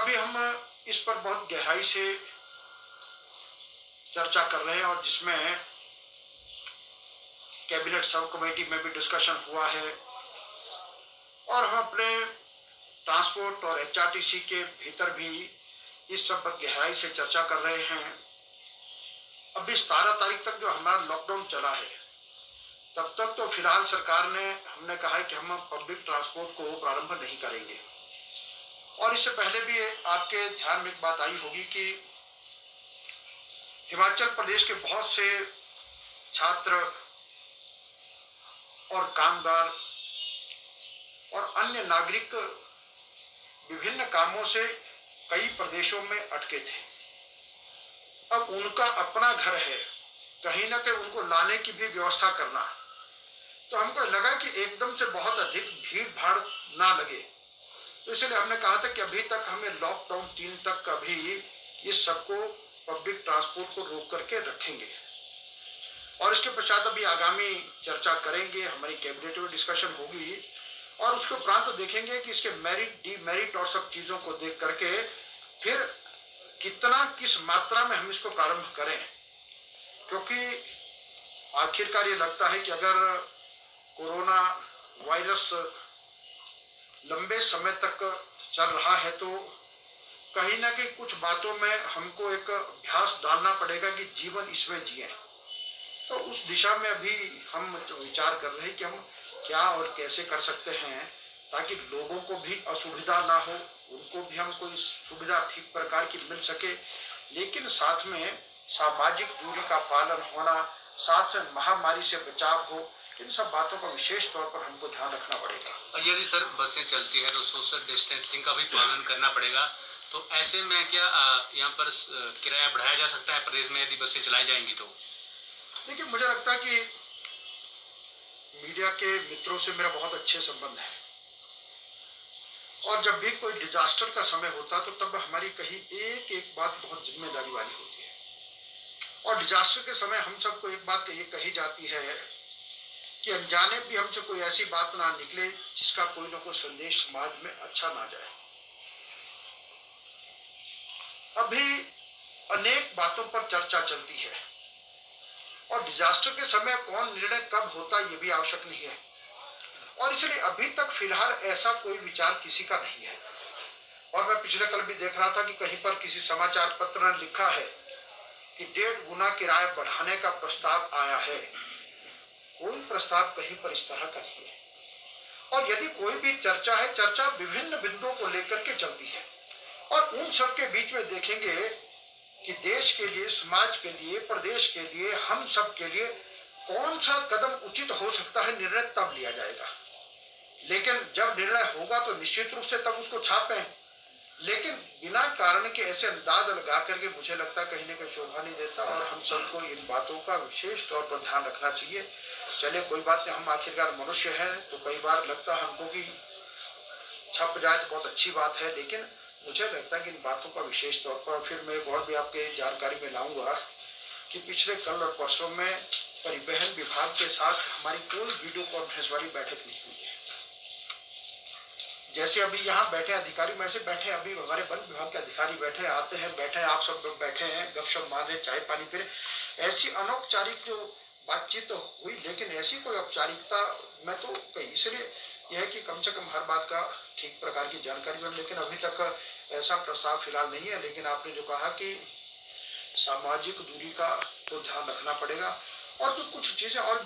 अभी हम इस पर बहुत गहराई से चर्चा कर रहे हैं और जिसमें कैबिनेट सब कमेटी में भी डिस्कशन हुआ है और हम अपने ट्रांसपोर्ट और एचआरटीसी के भीतर भी इस सब पर गहराई से चर्चा कर रहे हैं। अभी 17 तारीख तक जो हमारा लॉकडाउन चला है, तब तक तो फिलहाल सरकार ने हमने कहा है कि हम पब्लिक ट्रांसपोर्ट को प्रारंभ नहीं करेंगे। और इससे पहले भी आपके ध्यान में एक बात आई होगी कि हिमाचल प्रदेश के बहुत से छात्र और कामगार और अन्य नागरिक विभिन्न कामों से कई प्रदेशों में अटके थे। अब उनका अपना घर है, कहीं ना कहीं उनको लाने की भी व्यवस्था करना, तो हमको लगा कि एकदम से बहुत अधिक भीड़ भाड़ ना लगे, तो इसलिए हमने कहा था कि अभी तक हमें लॉकडाउन 3 तक अभी इस सबको पब्लिक ट्रांसपोर्ट को रोक करके रखेंगे और इसके पश्चात अभी आगामी चर्चा करेंगे, हमारी कैबिनेट में डिस्कशन होगी और उसके उपरांत देखेंगे कि इसके मेरिट डीमेरिट और सब चीज़ों को देख करके फिर कितना किस मात्रा में हम इसको प्रारंभ करें। क्योंकि आखिरकार ये लगता है कि अगर कोरोना वायरस लंबे समय तक चल रहा है तो कहीं ना कहीं कुछ बातों में हमको एक अभ्यास डालना पड़ेगा कि जीवन इसमें जिए। तो उस दिशा में अभी हम विचार कर रहे हैं कि हम क्या और कैसे कर सकते हैं ताकि लोगों को भी असुविधा ना हो, उनको भी हम कोई सुविधा ठीक प्रकार की मिल सके, लेकिन साथ में सामाजिक दूरी का पालन होना, साथ में महामारी से बचाव हो, इन सब बातों का विशेष तौर पर हमको ध्यान रखना पड़ेगा। और यदि सर बसें चलती है तो सोशल डिस्टेंसिंग का भी पालन करना पड़ेगा, तो ऐसे में क्या यहाँ पर किराया बढ़ाया जा सकता है प्रदेश में यदि बसें चलाई जाएंगी तो? देखिए, मुझे लगता है कि मीडिया के मित्रों से मेरा बहुत अच्छे संबंध है और जब भी कोई डिजास्टर का समय होता तो तब हमारी कहीं एक एक बात बहुत जिम्मेदारी वाली होती है और डिजास्टर के समय हम सबको एक बात ये कही जाती है कि अनजाने भी हमसे कोई ऐसी बात ना निकले जिसका कोई ना कोई संदेश समाज में अच्छा ना जाए। अभी अनेक बातों पर चर्चा चलती है और डिजास्टर के समय कौन निर्णय कब होता ये भी आवश्यक नहीं है और इसलिए अभी तक फिलहाल ऐसा कोई विचार किसी का नहीं है। और मैं पिछले कल भी देख रहा था कि कहीं पर किसी समाचार पत्र ने लिखा है कि 1.5 गुना किराया बढ़ाने का प्रस्ताव आया है। कोई प्रस्ताव कहीं पर इस तरह का नहीं है और यदि कोई भी चर्चा है, चर्चा विभिन्न बिंदुओं को लेकर के चलती है और उन सब के बीच में देखेंगे कि देश के लिए, समाज के लिए, प्रदेश के लिए, हम सब के लिए कौन सा कदम उचित हो सकता है, निर्णय तब लिया जाएगा। लेकिन जब निर्णय होगा तो निश्चित रूप से तब उसको छापें, लेकिन बिना कारण के ऐसे अंदाज लगा करके मुझे लगता है कहीं ना कहीं शोभा नहीं देता और हम सबको इन बातों का विशेष तौर पर ध्यान रखना चाहिए। चले कोई बात नहीं, हम आखिरकार मनुष्य हैं तो कई बार लगता है हमको कि छप जाए तो बहुत अच्छी बात है, लेकिन मुझे लगता है कि इन बातों का विशेष तौर पर फिर मैं और भी आपके जानकारी में लाऊंगा कि पिछले कल और परसों में परिवहन विभाग के साथ हमारी कोई वीडियो कॉन्फ्रेंस वाली बैठक नहीं हुई है। जैसे अभी यहाँ बैठे अधिकारी वैसे बैठे अभी हमारे वन विभाग के अधिकारी बैठे, आते हैं, बैठे, आप सब लोग बैठे हैं, गपशप मार रहे, चाय पानी पी रहे। ऐसी अनौपचारिक जो बातचीत तो हुई, लेकिन ऐसी कोई औपचारिकता मैं तो कही, इसलिए यह है कि कम से कम हर बात का ठीक प्रकार की जानकारी बन। लेकिन अभी तक ऐसा प्रस्ताव फिलहाल नहीं है। लेकिन आपने जो कहा कि सामाजिक दूरी का तो ध्यान रखना पड़ेगा और जो कुछ चीजें और